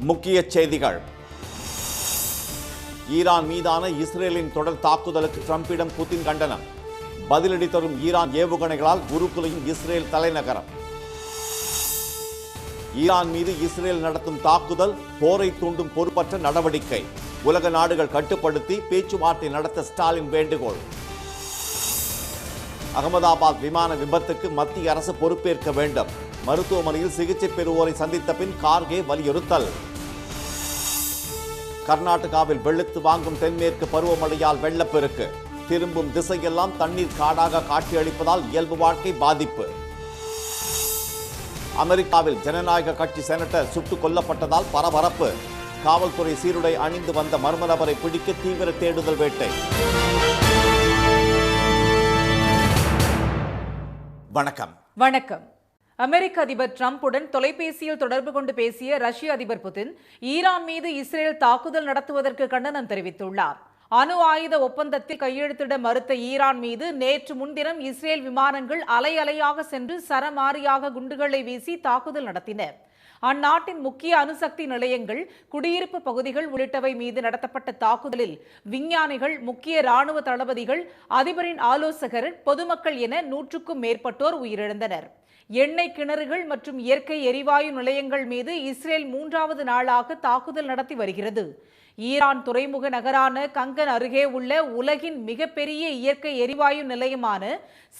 முக்கிய செய்திகள். ஈரான் மீதான இஸ்ரேலின் தொடர் தாக்குதலுக்கு ட்ரம்பிடம் புதின் கண்டனம். பதிலடி தரும் ஈரான் ஏவுகணைகளால் உருக்குலையும் இஸ்ரேல் தலைநகரம். ஈரான் மீது இஸ்ரேல் நடத்தும் தாக்குதல் போரை தூண்டும் பொறுப்பற்ற நடவடிக்கை. உலக நாடுகள் கட்டுப்படுத்தி பேச்சுவார்த்தை நடத்த ஸ்டாலின் வேண்டுகோள். அகமதாபாத் விமான விபத்துக்கு மத்திய அரசு பொறுப்பேற்க வேண்டும். மருத்துவமனையில் சிகிச்சை பெறுவோரை சந்தித்த பின் கார்கே வலியுறுத்தல். கர்நாடகாவில் வெளுத்து வாங்கும் தென்மேற்கு பருவமழையால் வெள்ளப்பெருக்கு. திரும்பும் திசையெல்லாம் தண்ணீர் காடாக காட்சியளிப்பதால் இயல்பு வாழ்க்கை பாதிப்பு. அமெரிக்காவில் ஜனநாயக கட்சி செனட்டர் சுட்டுக் கொல்லப்பட்டதால் பரபரப்பு. காவல்துறை சீருடை அணிந்து வந்த மர்ம நபரை பிடிக்க தீவிர தேடுதல் வேட்டை. வணக்கம். வணக்கம். அமெரிக்க அதிபர் டிரம்புடன் தொலைபேசியில் தொடர்பு கொண்டு பேசிய ரஷ்ய அதிபர் புதின் ஈரான் மீது இஸ்ரேல் தாக்குதல் நடத்துவதற்கு கண்டனம் தெரிவித்துள்ளார். அணு ஆயுத ஒப்பந்தத்தில் கையெழுத்திட மறுத்த ஈரான் மீது நேற்று முன்தினம் இஸ்ரேல் விமானங்கள் அலை அலையாக சென்று சரமாரியாக குண்டுகளை வீசி தாக்குதல் நடத்தின. அந்நாட்டின் முக்கிய அணுசக்தி நிலையங்கள், குடியிருப்பு பகுதிகள் உள்ளிட்டவை மீது நடத்தப்பட்ட தாக்குதலில் விஞ்ஞானிகள், முக்கிய ராணுவ தளபதிகள், அதிபரின் ஆலோசகர், பொதுமக்கள் என 100க்கும் மேற்பட்டோர் உயிரிழந்தனர். எண்ணெய் கிணறுகள் மற்றும் இயற்கை எரிவாயு நிலையங்கள் மீது இஸ்ரேல் 3வது நாளாக தாக்குதல் நடத்தி வருகிறது. ஈரான் துறைமுக நகரான கங்கன் அருகே உள்ள உலகின் மிகப்பெரிய இயற்கை எரிவாயு நிலையமான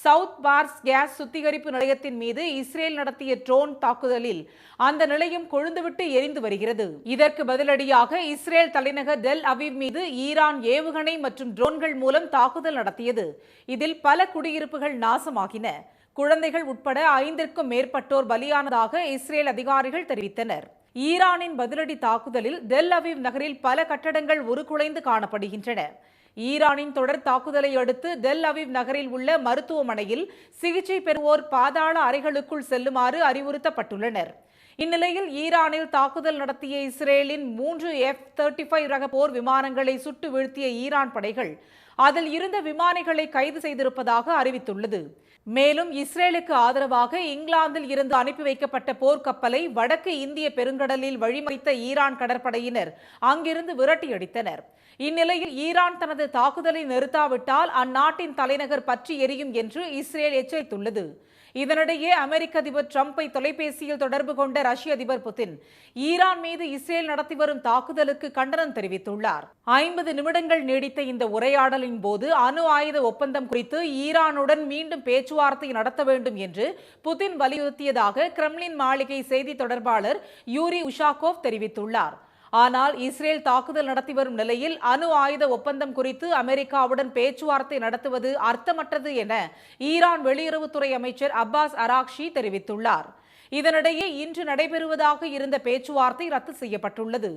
சவுத் பார்ஸ் கேஸ் சுத்திகரிப்பு நிலையத்தின் மீது இஸ்ரேல் நடத்திய ட்ரோன் தாக்குதலில் அந்த நிலையம் கொழுந்துவிட்டு எரிந்து வருகிறது. இதற்கு பதிலடியாக இஸ்ரேல் தலைநகர் டெல் அவீவ் மீது ஈரான் ஏவுகணை மற்றும் ட்ரோன்கள் மூலம் தாக்குதல் நடத்தியது. இதில் பல குடியிருப்புகள் நாசமாகின. குழந்தைகள் உட்பட 5க்கும் மேற்பட்டோர் பலியானதாக இஸ்ரேல் அதிகாரிகள் தெரிவித்தனர். ஈரானின் பதிலடி தாக்குதலில் டெல் அவீவ் நகரில் பல கட்டடங்கள் உருக்குலைந்து காணப்படுகின்றன. ஈரானின் தொடர் தாக்குதலை அடுத்து டெல் அவீவ் நகரில் உள்ள மருத்துவமனையில் சிகிச்சை பெறுவோர் பாதாள அறைகளுக்குள் செல்லுமாறு அறிவுறுத்தப்பட்டுள்ளனர். இந்நிலையில் ஈரானில் தாக்குதல் நடத்திய இஸ்ரேலின் 3 F-35 ரக போர் விமானங்களை சுட்டு வீழ்த்திய ஈரான் படைகள் அதில் இருந்த விமானிகளை கைது செய்திருப்பதாக அறிவித்துள்ளது. மேலும் இஸ்ரேலுக்கு ஆதரவாக இங்கிலாந்தில் இருந்து அனுப்பி வைக்கப்பட்ட போர்க்கப்பலை வடக்கு இந்திய பெருங்கடலில் வழிமறித்த ஈரான் கடற்படையினர் அங்கிருந்து விரட்டியடித்தனர். இந்நிலையில் ஈரான் தனது தாக்குதலை நிறுத்தாவிட்டால் அந்நாட்டின் தலைநகர் பற்றி எரியும் என்று இஸ்ரேல் எச்சரித்துள்ளது. இதனிடையே அமெரிக்க அதிபர் டிரம்பை தொலைபேசியில் தொடர்பு கொண்ட ரஷ்ய அதிபர் புதின் ஈரான் மீது இஸ்ரேல் நடத்தி வரும் தாக்குதலுக்கு கண்டனம் தெரிவித்துள்ளார். 50 நிமிடங்கள் நீடித்த இந்த உரையாடலின் போது அணு ஆயுத ஒப்பந்தம் குறித்து ஈரானுடன் மீண்டும் பேச்சுவார்த்தை நடத்த வேண்டும் என்று புதின் வலியுறுத்தியதாக கிரெம்ளின் மாளிகை செய்தி தொடர்பாளர் யூரி உஷாகோவ் தெரிவித்துள்ளார். ஆனால் இஸ்ரேல் தாக்குதல் நடத்தி வரும் நிலையில் அணு ஆயுத ஒப்பந்தம் குறித்து அமெரிக்காவுடன் பேச்சுவார்த்தை நடத்துவது அர்த்தமற்றது என ஈரான் வெளியுறவுத்துறை அமைச்சர் அப்பாஸ் அராக்ஷி தெரிவித்துள்ளார். இதனிடையே இன்று நடைபெறுவதாக இருந்த பேச்சுவார்த்தை ரத்து செய்யப்பட்டுள்ளது.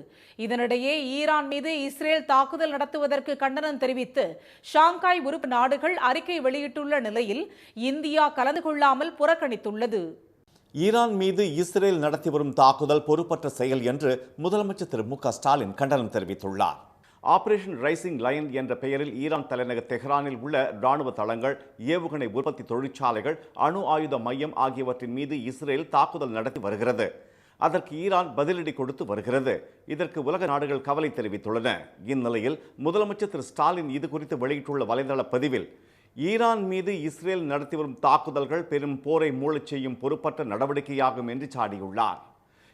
இதனிடையே ஈரான் மீது இஸ்ரேல் தாக்குதல் நடத்துவதற்கு கண்டனம் தெரிவித்து ஷாங்காய் உறுப்பு நாடுகள் அறிக்கை வெளியிட்டுள்ள நிலையில் இந்தியா கலந்து கொள்ளாமல் புறக்கணித்துள்ளது. ஈரான் மீது இஸ்ரேல் நடத்தி வரும் தாக்குதல் பொறுப்பற்ற செயல் என்று முதலமைச்சர் திரு மு க ஸ்டாலின் கண்டனம் தெரிவித்துள்ளார். ஆபரேஷன் ரைசிங் லயன் என்ற பெயரில் ஈரான் தலைநகர் தெஹ்ரானில் உள்ள ராணுவ தளங்கள், ஏவுகணை உற்பத்தி தொழிற்சாலைகள், அணு ஆயுத மையம் ஆகியவற்றின் மீது இஸ்ரேல் தாக்குதல் நடத்தி வருகிறது. அதற்கு ஈரான் பதிலடி கொடுத்து வருகிறது. இதற்கு உலக நாடுகள் கவலை தெரிவித்துள்ளன. இந்நிலையில் முதலமைச்சர் திரு ஸ்டாலின் இது குறித்து வெளியிட்டுள்ள வலைதள பதிவில் ஈரான் மீது இஸ்ரேல் நடத்தி வரும் தாக்குதல்கள் பெரும் போரை மூளச் செய்யும் பொறுப்பற்ற நடவடிக்கையாகும் என்று சாடியுள்ளார்.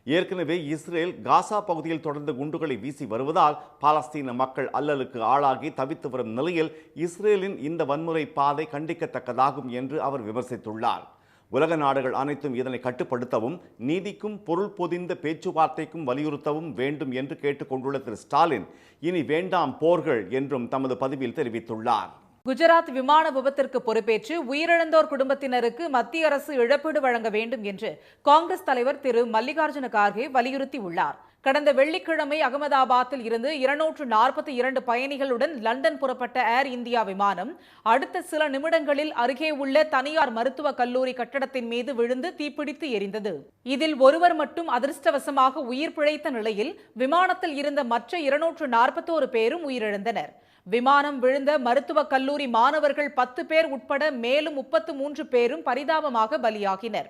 ஏற்கனவே இஸ்ரேல் காசா பகுதியில் தொடர்ந்து குண்டுகளை வீசி வருவதால் பாலஸ்தீன மக்கள் அல்லலுக்கு ஆளாகி தவித்து வரும் நிலையில் இஸ்ரேலின் இந்த வன்முறை பாதை கண்டிக்கத்தக்கதாகும் என்று அவர் விமர்சித்துள்ளார். உலக நாடுகள் அனைத்தும் இதனை கட்டுப்படுத்தவும் நீதிக்கும் பொருள் பொதிந்த பேச்சுவார்த்தைக்கும் வலியுறுத்தவும் வேண்டும் என்று கேட்டுக்கொண்டுள்ள திரு ஸ்டாலின் இனி வேண்டாம் போர்கள் என்றும் தமது பதிவில் தெரிவித்துள்ளார். குஜராத் விமான விபத்திற்கு பொறுப்பேற்று உயிரிழந்தோர் குடும்பத்தினருக்கு மத்திய அரசு இழப்பீடு வழங்க வேண்டும் என்று காங்கிரஸ் தலைவர் திரு மல்லிகார்ஜுன கார்கே வலியுறுத்தியுள்ளார். கடந்த வெள்ளிக்கிழமை அகமதாபாத்தில் இருந்து 242 பயணிகளுடன் லண்டன் புறப்பட்ட ஏர் இந்தியா விமானம் அடுத்த சில நிமிடங்களில் அருகே உள்ள தனியார் மருத்துவக் கல்லூரி கட்டடத்தின் மீது விழுந்து தீப்பிடித்து எரிந்தது. இதில் ஒருவர் மட்டும் அதிர்ஷ்டவசமாக உயிர் பிழைத்த நிலையில் விமானத்தில் இருந்த மற்ற 241 பேரும் உயிரிழந்தனர். விமானம் விழுந்த மருத்துவக் கல்லூரி மாணவர்கள் 10 பேர் உட்பட மேலும் 33 பேரும் பரிதாபமாக பலியாகினர்.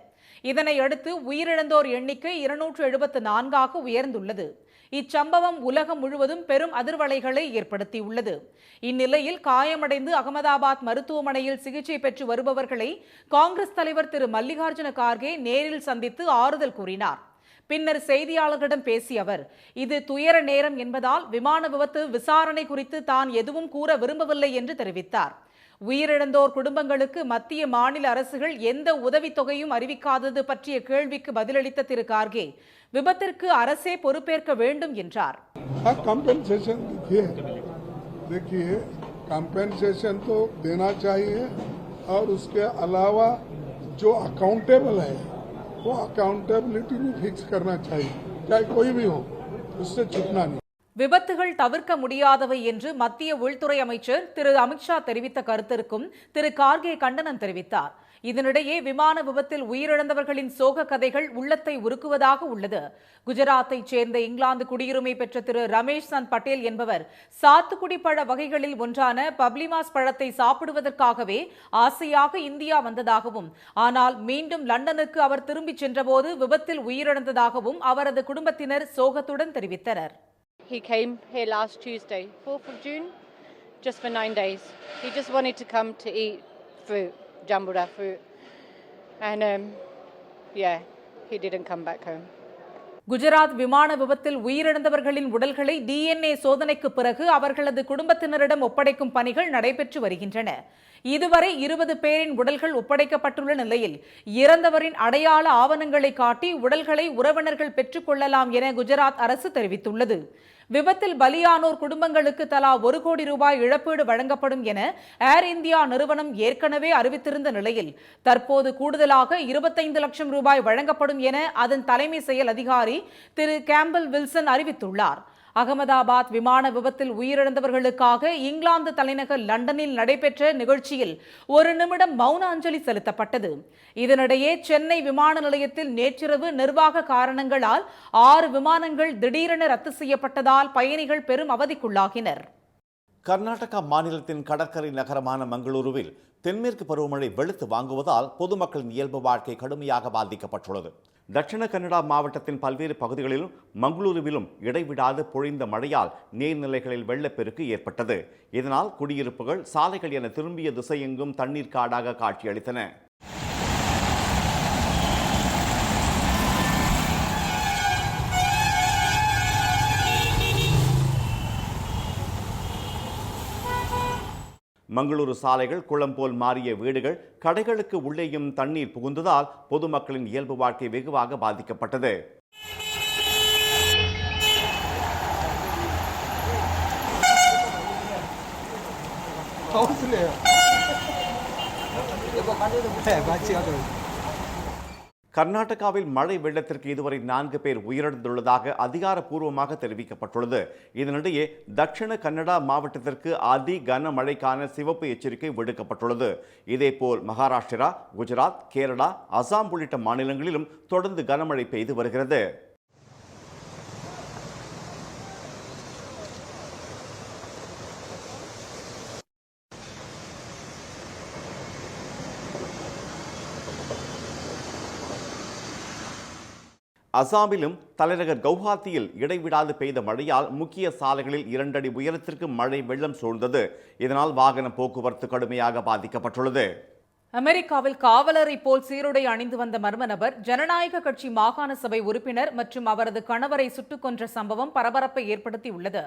இதனை அடுத்து உயிரிழந்தோர் எண்ணிக்கை 274 உயர்ந்துள்ளது. இச்சம்பவம் உலகம் முழுவதும் பெரும் அதிர்வலைகளை ஏற்படுத்தியுள்ளது. இந்நிலையில் காயமடைந்து அகமதாபாத் மருத்துவமனையில் சிகிச்சை பெற்று வருபவர்களை காங்கிரஸ் தலைவர் திரு மல்லிகார்ஜுன கார்கே நேரில் சந்தித்து ஆறுதல் கூறினார். பின்னர் செய்தியாளர்களிடம் பேசிய அவர், இது துயர நேரம் என்பதால் விமான விபத்து விசாரணை குறித்து தான் எதுவும் கூற விரும்பவில்லை என்று தெரிவித்தார். உயிரிழந்தோர் குடும்பங்களுக்கு மத்திய மாநில அரசுகள் எந்த உதவித்தொகையும் அறிவிக்காதது பற்றிய கேள்விக்கு பதிலளித்த திரு கார்கே, விபத்திற்கு அரசே பொறுப்பேற்க வேண்டும் என்றார். देखिए कंपेंसेशन तो देना चाहिए और उसके अलावा जो अकाउंटेबल है वो अकाउंटेबिलिटी भी फिक्स करना चाहिए, चाहे कोई भी हो, उससे छुपना नहीं. விபத்துகள் தவிர்க்க முடியாதவை என்று மத்திய உள்துறை அமைச்சர் திரு அமித்ஷா தெரிவித்த கருத்திற்கும் திரு கார்கே கண்டனம் தெரிவித்தார். இதனிடையே விமான விபத்தில் உயிரிழந்தவர்களின் சோக கதைகள் உள்ளத்தை உருக்குவதாக உள்ளது. குஜராத்தைச் சேர்ந்த இங்கிலாந்து குடியுரிமை பெற்ற திரு ரமேஷ் சந்த் பட்டேல் என்பவர் சாத்துக்குடி பழ வகைகளில் ஒன்றான பப்ளிமாஸ் பழத்தை சாப்பிடுவதற்காகவே ஆசையாக இந்தியா வந்ததாகவும், ஆனால் மீண்டும் லண்டனுக்கு அவர் திரும்பிச் சென்றபோது விபத்தில் உயிரிழந்ததாகவும் அவரது குடும்பத்தினர் சோகத்துடன் தெரிவித்தனர். He came here last Tuesday, 4th of June, just for 9 days. He just wanted to come to eat fruit, jambura fruit. And he didn't come back home. Gujarat விமான விபத்தில் உயிரிழந்தவர்களின் உடல்களை DNA சோதனைக்கு பிறகு அவர்களது குடும்பத்தினரிடம் ஒப்படைக்கும் பணிகள் நடைபெற்று வருகின்றன. இதுவரை 20 பேரின் உடல்கள் ஒப்படைக்கப்பட்டுள்ள நிலையில் இறந்தவரின் அடையாள ஆவணங்களை காட்டி உடல்களை உறவினர்கள் பெற்றுக் கொள்ளலாம் என குஜராத் அரசு தெரிவித்துள்ளது. விபத்தில் பலியானோர் குடும்பங்களுக்கு தலா 1 கோடி ரூபாய் இழப்பீடு வழங்கப்படும் என ஏர் இந்தியா நிறுவனம் ஏற்கனவே அறிவித்திருந்த நிலையில் தற்போது கூடுதலாக 25 லட்சம் ரூபாய் வழங்கப்படும் என அதன் தலைமை செயல் அதிகாரி திரு கேம்பல் வில்சன் அறிவித்துள்ளார். அகமதாபாத் விமான விபத்தில் உயிரிழந்தவர்களுக்காக இங்கிலாந்து தலைநகர் லண்டனில் நடைபெற்ற நிகழ்ச்சியில் 1 நிமிடம் மௌன அஞ்சலி செலுத்தப்பட்டது. இதனிடையே சென்னை விமான நிலையத்தில் நேற்றிரவு நிர்வாக காரணங்களால் 6 விமானங்கள் திடீரென ரத்து செய்யப்பட்டதால் பயணிகள் பெரும் அவதிக்குள்ளாகினர். கர்நாடகா மாநிலத்தின் கடற்கரை நகரமான மங்களூருவில் தென்மேற்கு பருவமழை வெளுத்து வாங்குவதால் பொதுமக்களின் இயல்பு வாழ்க்கை கடுமையாக பாதிக்கப்பட்டுள்ளது. தட்சிண கன்னடா மாவட்டத்தின் பல்வேறு பகுதிகளிலும் மங்களூருவிலும் இடைவிடாது பொழிந்த மழையால் நீர்நிலைகளில் வெள்ளப்பெருக்கு ஏற்பட்டது. இதனால் குடியிருப்புகள், சாலைகள் என திரும்பிய திசையெங்கும் தண்ணீர் காடாக காட்சியளித்தன. மங்களூரு சாலைகள் குளம் போல் மாறிய வீடுகள், கடைகளுக்கு உள்ளேயும் தண்ணீர் புகுந்ததால் பொதுமக்களின் இயல்பு வாழ்க்கை வெகுவாக பாதிக்கப்பட்டது. கர்நாடகாவில் மழை வெள்ளத்திற்கு இதுவரை 4 பேர் உயிரிழந்துள்ளதாக அதிகாரப்பூர்வமாக தெரிவிக்கப்பட்டுள்ளது. இதனிடையே தட்சிண கன்னடா மாவட்டத்திற்கு அதி கனமழைக்கான சிவப்பு எச்சரிக்கை விடுக்கப்பட்டுள்ளது. இதேபோல் மகாராஷ்டிரா, குஜராத், கேரளா, அசாம் உள்ளிட்ட மாநிலங்களிலும் தொடர்ந்து கனமழை பெய்து வருகிறது. அசாமிலும் தலைநகர் கவுஹாத்தியில் இடைவிடாது பெய்த மழையால் முக்கிய சாலைகளில் 2 அடி உயரத்திற்கு மழை வெள்ளம் சூழ்ந்தது. இதனால் வாகன போக்குவரத்து கடுமையாக பாதிக்கப்பட்டுள்ளது. அமெரிக்காவில் காவலரை போல் சீருடை அணிந்து வந்த மர்ம நபர் ஜனநாயக கட்சி மாகாண சபை உறுப்பினர் மற்றும் அவரது கணவரை சுட்டுக் கொன்ற சம்பவம் பரபரப்பை ஏற்படுத்தியுள்ளது.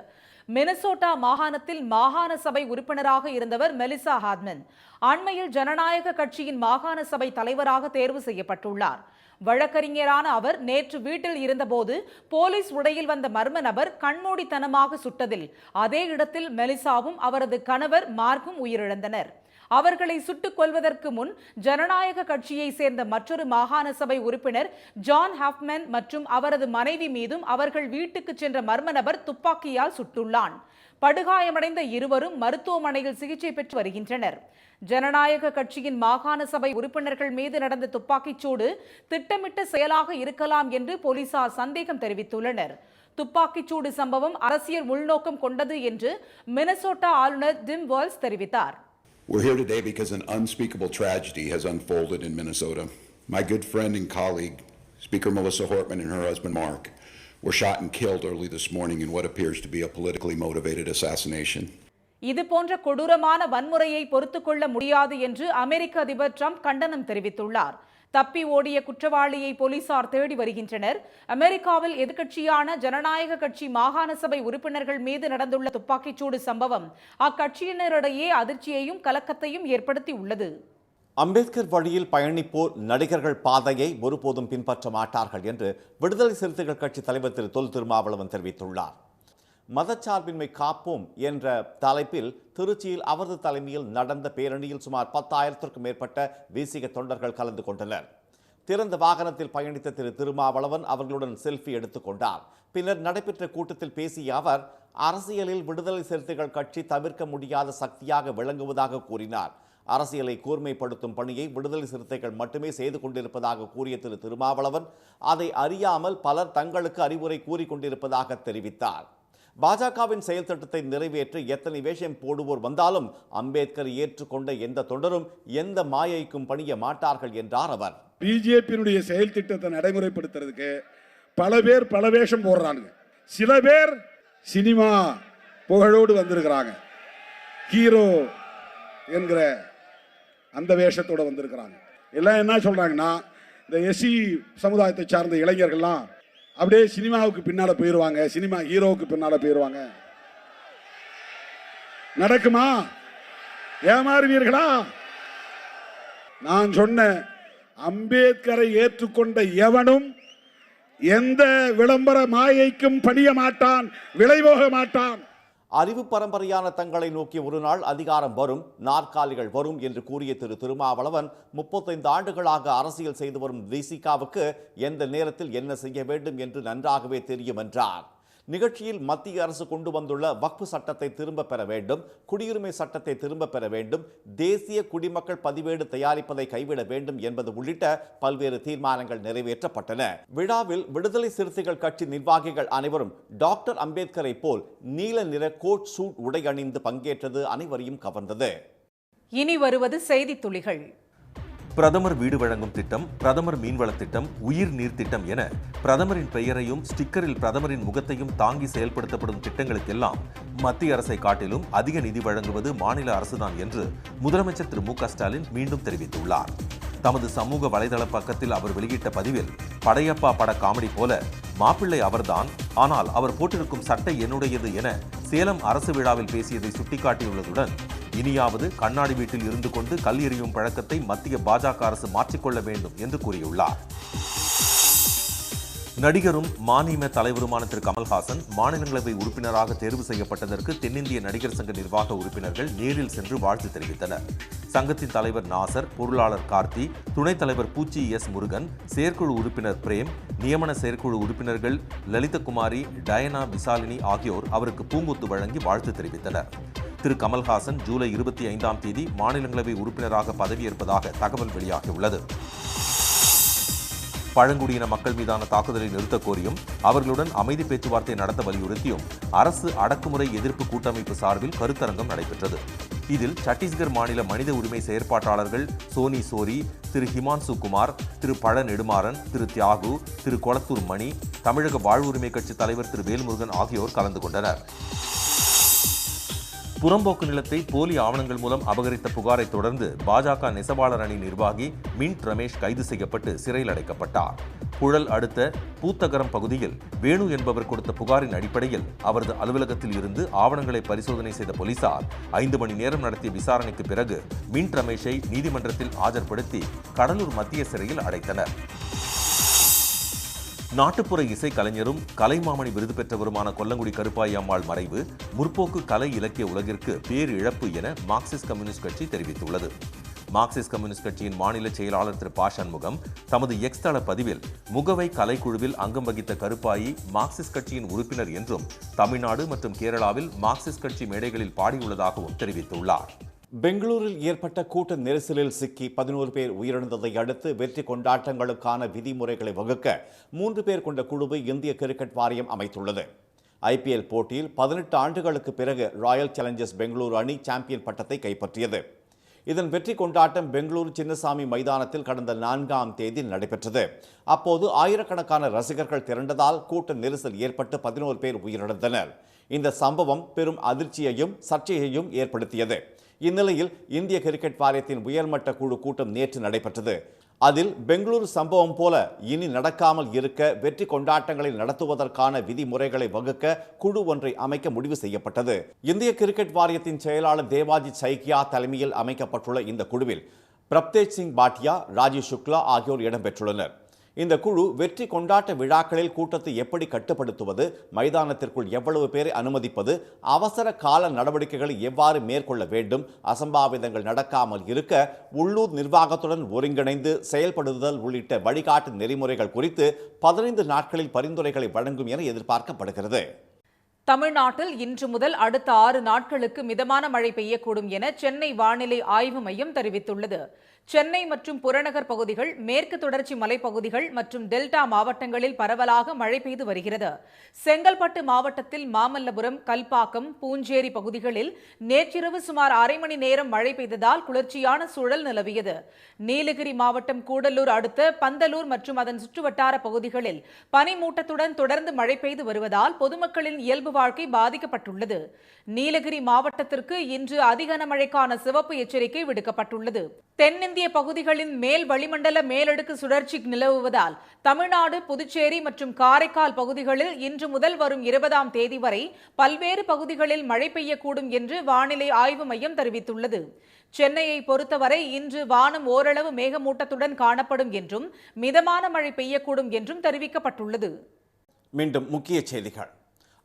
மினசோட்டா மாகாணத்தில் மாகாண சபை உறுப்பினராக இருந்தவர் மெலிசா ஹாட்மன் அண்மையில் ஜனநாயக கட்சியின் மாகாண சபை தலைவராக தேர்வு செய்யப்பட்டுள்ளார். வழக்கறிஞரான அவர் நேற்று வீட்டில் இருந்தபோது போலீஸ் உடையில் வந்த மர்ம நபர் கண்மூடித்தனமாக சுட்டதில் அதே இடத்தில் மெலிசாவும் அவரது கணவர் மார்க்கும் உயிரிழந்தனர். அவர்களை சுட்டுக் கொல்வதற்கு முன் ஜனநாயக கட்சியை சேர்ந்த மற்றொரு மாகாண சபை உறுப்பினர் ஜான் ஹாஃப்மேன் மற்றும் அவரது மனைவி மீதும் அவர்கள் வீட்டுக்கு சென்ற மர்ம நபர் துப்பாக்கியால் சுட்டுள்ளான். படுகாயமடைந்த இருவரும் மருத்துவமனையில் சிகிச்சை பெற்று வருகின்றனர். ஜனநாயக கட்சியின் மாகாண சபை உறுப்பினர்கள் மீது நடந்த துப்பாக்கிச்சூடு திட்டமிட்ட செயலாக இருக்கலாம் என்று போலீசார் சந்தேகம் தெரிவித்துள்ளனர். துப்பாக்கிச்சூடு சம்பவம் அரசியல் உள்நோக்கம் கொண்டது என்று மினசோட்டா ஆளுநர் டிம் வால்ஸ் தெரிவித்தார். We're here today because an unspeakable tragedy has unfolded in Minnesota. My good friend and colleague, Speaker Melissa Hortman, and her husband Mark were shot and killed early this morning in what appears to be a politically motivated assassination. இது போன்ற கொடூரமான வன்முறையை பொறுத்துக்கொள்ள முடியாது என்று அமெரிக்க அதிபர் Trump கண்டனம் தெரிவித்துள்ளார். தப்பி ஓடிய குற்றவாளியை போலீசார் தேடி வருகின்றனர். அமெரிக்காவில் எதிர்க்கட்சியான ஜனநாயக கட்சி மாகாண சபை உறுப்பினர்கள் மீது நடந்துள்ள துப்பாக்கிச்சூடு சம்பவம் அக்கட்சியினரிடையே அதிர்ச்சியையும் கலக்கத்தையும் ஏற்படுத்தி உள்ளது. அம்பேத்கர் வழியில் பயணிப்போர் நடிகர்கள் பாதையை ஒருபோதும் பின்பற்ற மாட்டார்கள் என்று விடுதலை சிறுத்தைகள் கட்சி தலைவர் திரு தொல் திருமாவளவன் தெரிவித்துள்ளார். மதச்சார்பின்மை காப்போம் என்ற தலைப்பில் திருச்சியில் அவரது தலைமையில் நடந்த பேரணியில் சுமார் 10,000க்கும் மேற்பட்ட விசிக தொண்டர்கள் கலந்து கொண்டனர். திறந்த வாகனத்தில் பயணித்த திரு திருமாவளவன் அவர்களுடன் செல்ஃபி எடுத்துக்கொண்டார். பின்னர் நடைபெற்ற கூட்டத்தில் பேசிய அவர் அரசியலில் விடுதலை சிறுத்தைகள் கட்சி தவிர்க்க முடியாத சக்தியாக விளங்குவதாக கூறினார். அரசியலை கூர்மைப்படுத்தும் பணியை விடுதலை சிறுத்தைகள் மட்டுமே செய்து கொண்டிருப்பதாக கூறிய திரு திருமாவளவன் அதை அறியாமல் பலர் தங்களுக்கு அறிவுரை கூறிக்கொண்டிருப்பதாக தெரிவித்தார். பாஜகவின் செயல் திட்டத்தை நிறைவேற்ற எத்தனை வேஷம் போடுவோர் வந்தாலும் அம்பேத்கர் ஏற்றுக்கொண்ட எந்த தொண்டரும் எந்த மாயைக்கும் பணிய மாட்டார்கள் என்றார் அவர். பிஜேபியினுடைய செயல் திட்டத்தை நடைமுறைப்படுத்துறதுக்கு பல பேர் பல வேஷம் போடுறாங்க. சில பேர் சினிமா புகழோடு வந்திருக்கிறாங்க, ஹீரோ என்கிற அந்த வேஷத்தோட வந்திருக்கிறாங்க. எல்லாம் என்ன சொல்றாங்கன்னா, இந்த எஸ்சி சமுதாயத்தை சார்ந்த இளைஞர்கள்லாம் அப்படியே சினிமாவுக்கு பின்னால போயிருவாங்க, சினிமா ஹீரோவுக்கு பின்னால போயிருவாங்க. நடக்குமா? ஏமாறுவீர்களா? நான் சொன்ன அம்பேத்கரை ஏற்றுக்கொண்ட எவனும் எந்த விளம்பர மாயைக்கும் பணிய மாட்டான், விளைவோக மாட்டான். அறிவு பரம்பரையான தங்களை நோக்கி ஒரு நாள் அதிகாரம் வரும், நாற்காலிகள் வரும் என்று கூறிய திரு திருமாவளவன் 35 ஆண்டுகளாக அரசியல் செய்து வரும் விசிகாவுக்கு எந்த நேரத்தில் என்ன செய்ய வேண்டும் என்று நன்றாகவே தெரியும் என்றார். நிகழ்ச்சியில் மத்திய அரசு கொண்டு வந்துள்ள வக்ஃபு சட்டத்தை திரும்ப பெற வேண்டும், குடியுரிமை சட்டத்தை திரும்ப பெற வேண்டும், தேசிய குடிமக்கள் பதிவேடு தயாரிப்பதை கைவிட வேண்டும் என்பது உள்ளிட்ட பல்வேறு தீர்மானங்கள் நிறைவேற்றப்பட்டன. விழாவில் விடுதலை சிறுத்தைகள் கட்சி நிர்வாகிகள் அனைவரும் டாக்டர் அம்பேத்கரை போல் நீல நிற கோட் சூட் உடை அணிந்து பங்கேற்றது அனைவரையும் கவர்ந்தது. இனி வருவது செய்தி துளிகள். பிரதமர் வீடு வழங்கும் திட்டம், பிரதமர் மீன்வள திட்டம், உயிர் நீர் திட்டம் என பிரதமரின் பெயரையும் ஸ்டிக்கரில் பிரதமரின் முகத்தையும் தாங்கி செயல்படுத்தப்படும் திட்டங்களுக்கெல்லாம் மத்திய அரசை காட்டிலும் அதிக நிதி வழங்குவது மாநில அரசுதான் என்று முதலமைச்சர் திரு மு க ஸ்டாலின் மீண்டும் தெரிவித்துள்ளார். தமது சமூக வலைதள பக்கத்தில் அவர் வெளியிட்ட பதிவில் படையப்பா பட காமெடி போல மாப்பிள்ளை அவர்தான், ஆனால் அவர் போட்டிருக்கும் சட்டை என்னுடையது என சேலம் அரசு விழாவில் பேசியதை சுட்டிக்காட்டியுள்ளதுடன் இனியாவது கண்ணாடி வீட்டில் இருந்து கொண்டு கல் எறியும் பழக்கத்தை மத்திய பாஜக அரசு மாற்றிக்கொள்ள வேண்டும் என்று கூறியுள்ளார். நடிகரும் மாநில தலைவருமான திரு கமல்ஹாசன் மாநிலங்களவை உறுப்பினராக தேர்வு செய்யப்பட்டதற்கு தென்னிந்திய நடிகர் சங்க நிர்வாக உறுப்பினர்கள் நேரில் சென்று வாழ்த்து தெரிவித்தனர். சங்கத்தின் தலைவர் நாசர், பொருளாளர் கார்த்தி, துணைத் தலைவர் பூச்சி எஸ் முருகன், செயற்குழு உறுப்பினர் பிரேம், நியமன செயற்குழு உறுப்பினர்கள் லலிதகுமாரி, டயனா, விசாலினி ஆகியோர் அவருக்கு பூங்கொத்து வழங்கி வாழ்த்து தெரிவித்தனர். திரு கமல்ஹாசன் ஜூலை 25ஆம் தேதி மாநிலங்களவை உறுப்பினராக பதவியேற்பதாக தகவல் வெளியாகியுள்ளது. பழங்குடியின மக்கள் மீதான தாக்குதலை நிறுத்தக் கோரியும் அவர்களுடன் அமைதி பேச்சுவார்த்தை நடத்த வலியுறுத்தியும் அரசு அடக்குமுறை எதிர்ப்பு கூட்டமைப்பு சார்பில் கருத்தரங்கம் நடைபெற்றது. இதில் சத்தீஸ்கர் மாநில மனித உரிமை செயற்பாட்டாளர்கள் சோனி சோரி, திரு ஹிமான்சு குமார், திரு பழ நெடுமாறன், திரு தியாகு, திரு கொளத்தூர் மணி, தமிழக வாழ்வுரிமை கட்சி தலைவர் திரு வேல்முருகன் ஆகியோர் கலந்து கொண்டனர். புறம்போக்கு நிலத்தை போலி ஆவணங்கள் மூலம் அபகரித்த புகாரை தொடர்ந்து பாஜக நெசவாளர் அணி நிர்வாகி மின்ட் ரமேஷ் கைது செய்யப்பட்டு சிறையில் அடைக்கப்பட்டார். புழல் அடுத்த பூத்தகரம் பகுதியில் வேணு என்பவர் கொடுத்த புகாரின் அடிப்படையில் அவரது அலுவலகத்தில் இருந்து ஆவணங்களை பரிசோதனை செய்த போலீசார் 5 மணி நேரம் நடத்திய விசாரணைக்கு பிறகு மின்ட் ரமேஷை நீதிமன்றத்தில் ஆஜர்படுத்தி கடலூர் மத்திய சிறையில் அடைத்தனர். நாட்டுப்புற இசை கலைஞரும் கலைமாமணி விருது பெற்றவருமான கொல்லங்குடி கருப்பாயி அம்மாள் மறைவு முற்போக்கு கலை இலக்கிய உலகிற்கு பேரிழப்பு என மார்க்சிஸ்ட் கம்யூனிஸ்ட் கட்சி தெரிவித்துள்ளது. மார்க்சிஸ்ட் கம்யூனிஸ்ட் கட்சியின் மாநில செயலாளர் திரு ப சண்முகம் தமது எக்ஸ் தள பதிவில் முகவை கலைக்குழுவில் அங்கம் வகித்த கருப்பாயி மார்க்சிஸ்ட் கட்சியின் உறுப்பினர் என்றும் தமிழ்நாடு மற்றும் கேரளாவில் மார்க்சிஸ்ட் கட்சி மேடைகளில் பாடியுள்ளதாகவும் தெரிவித்துள்ளார். பெங்களூரில் ஏற்பட்ட கூட்ட நெரிசலில் சிக்கி 11 பேர் உயிரிழந்ததை அடுத்து வெற்றி கொண்டாட்டங்களுக்கான விதிமுறைகளை வகுக்க 3 பேர் கொண்ட குழுவை இந்திய கிரிக்கெட் வாரியம் அமைத்துள்ளது. IPL போட்டியில் 18 ஆண்டுகளுக்கு பிறகு ராயல் சேலஞ்சர்ஸ் பெங்களூரு அணி சாம்பியன் பட்டத்தை கைப்பற்றியது. இதன் வெற்றி கொண்டாட்டம் பெங்களூரு சின்னசாமி மைதானத்தில் கடந்த 4ஆம் தேதி நடைபெற்றது. அப்போது ஆயிரக்கணக்கான ரசிகர்கள் திரண்டதால் கூட்ட நெரிசல் ஏற்பட்டு 11 பேர் உயிரிழந்தனர். இந்த சம்பவம் பெரும் அதிர்ச்சியையும் சர்ச்சையையும் ஏற்படுத்தியது. இந்நிலையில் இந்திய கிரிக்கெட் வாரியத்தின் உயர்மட்ட குழு கூட்டம் நேற்று நடைபெற்றது. அதில் பெங்களூரு சம்பவம் போல இனி நடக்காமல் இருக்க வெற்றி கொண்டாட்டங்களை நடத்துவதற்கான விதிமுறைகளை வகுக்க குழு ஒன்றை அமைக்க முடிவு செய்யப்பட்டது. இந்திய கிரிக்கெட் வாரியத்தின் செயலாளர் தேவாஜி சைக்கியா தலைமையில் அமைக்கப்பட்டுள்ள இந்த குழுவில் பிரப்தேஜ் சிங் பாட்டியா, ராஜீவ் சுக்லா ஆகியோர் இடம்பெற்றுள்ளனர். இந்த குழு வெற்றி கொண்டாட்ட விழாக்களில் கூட்டத்தை எப்படி கட்டுப்படுத்துவது, மைதானத்திற்குள் எவ்வளவு பேரை அனுமதிப்பது, அவசர கால நடவடிக்கைகளை எவ்வாறு மேற்கொள்ள வேண்டும், அசம்பாவிதங்கள் நடக்காமல் இருக்க உள்ளூர் நிர்வாகத்துடன் ஒருங்கிணைந்து செயல்படுதல் உள்ளிட்ட வழிகாட்டு நெறிமுறைகள் குறித்து 15 நாட்களில் பரிந்துரைகளை வழங்கும் என எதிர்பார்க்கப்படுகிறது. தமிழ்நாட்டில் இன்று முதல் அடுத்த 6 நாட்களுக்கு மிதமான மழை பெய்யக்கூடும் என சென்னை வானிலை ஆய்வு மையம் தெரிவித்துள்ளது. சென்னை மற்றும் புறநகர் பகுதிகள், மேற்கு தொடர்ச்சி மலைப்பகுதிகள் மற்றும் டெல்டா மாவட்டங்களில் பரவலாக மழை பெய்து வருகிறது. செங்கல்பட்டு மாவட்டத்தில் மாமல்லபுரம், கல்பாக்கம், பூஞ்சேரி பகுதிகளில் நேற்றிரவு சுமார் அரை மணி நேரம் மழை பெய்ததால் குளிர்ச்சியான சூழல் நிலவியது. நீலகிரி மாவட்டம் கூடலூர் அடுத்த பந்தலூர் மற்றும் அதன் சுற்றுவட்டார பகுதிகளில் பனிமூட்டத்துடன் தொடர்ந்து மழை பெய்து வருவதால் பொதுமக்களின் இயல்பு வாழ்க்கை பாதிக்கப்பட்டுள்ளது. நீலகிரி மாவட்டத்திற்கு இன்று அதி கனமழைக்கான சிவப்பு எச்சரிக்கை விடுக்கப்பட்டுள்ளது. தென்னிந்திய பகுதிகளின் மேல் வளிமண்டல மேலடுக்கு சுழற்சி நிலவுவதால் தமிழ்நாடு, புதுச்சேரி மற்றும் காரைக்கால் பகுதிகளில் இன்று முதல் வரும் 20ஆம் தேதி வரை பல்வேறு பகுதிகளில் மழை பெய்யக்கூடும் என்று வானிலை ஆய்வு மையம் தெரிவித்துள்ளது. சென்னையை பொறுத்தவரை இன்று வானம் ஓரளவு மேகமூட்டத்துடன் காணப்படும் என்றும் மிதமான மழை பெய்யக்கூடும் என்றும் தெரிவிக்கப்பட்டுள்ளது. மீண்டும் முக்கிய செய்திகள்.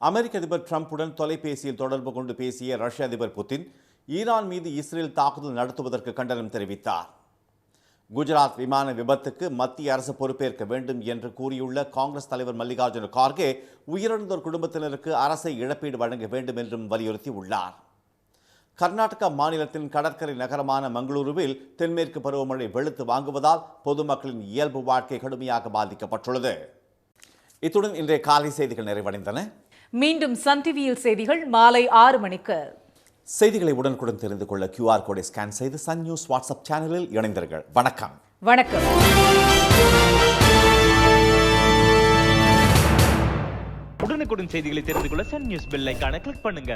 அமெரிக்க அதிபர் டிரம்புடன் தொலைபேசியில் தொடர்பு கொண்டு பேசிய ரஷ்ய அதிபர் புதின் ஈரான் மீது இஸ்ரேல் தாக்குதல் நடத்துவதற்கு கண்டனம் தெரிவித்தார். குஜராத் விமான விபத்துக்கு மத்திய அரசு பொறுப்பேற்க வேண்டும் என்று கூறியுள்ள காங்கிரஸ் தலைவர் மல்லிகார்ஜுன கார்கே உயிரிழந்தோர் குடும்பத்தினருக்கு அரசை இழப்பீடு வழங்க வேண்டும் என்றும் வலியுறுத்தியுள்ளார். கர்நாடகா மாநிலத்தின் கடற்கரை நகரமான மங்களூருவில் தென்மேற்கு பருவமழை வெளுத்து வாங்குவதால் பொதுமக்களின் இயல்பு வாழ்க்கை கடுமையாக பாதிக்கப்பட்டுள்ளது. இத்துடன் இன்றைய காலை செய்திகள் நிறைவடைந்தன. மீண்டும் சன் டிவியில் செய்திகள் மாலை 6 மணிக்கு. செய்திகளை உடனுக்குடன் தெரிந்து கொள்ள QR கோடை ஸ்கேன் செய்து சன் நியூஸ் வாட்ஸ்அப் சேனலில் இணைந்தீர்கள். வணக்கம். வணக்கம். உடனுக்குடன் செய்திகளை தெரிந்து கொள்ள சன் நியூஸ் பெல் ஐகானை கிளிக் பண்ணுங்க.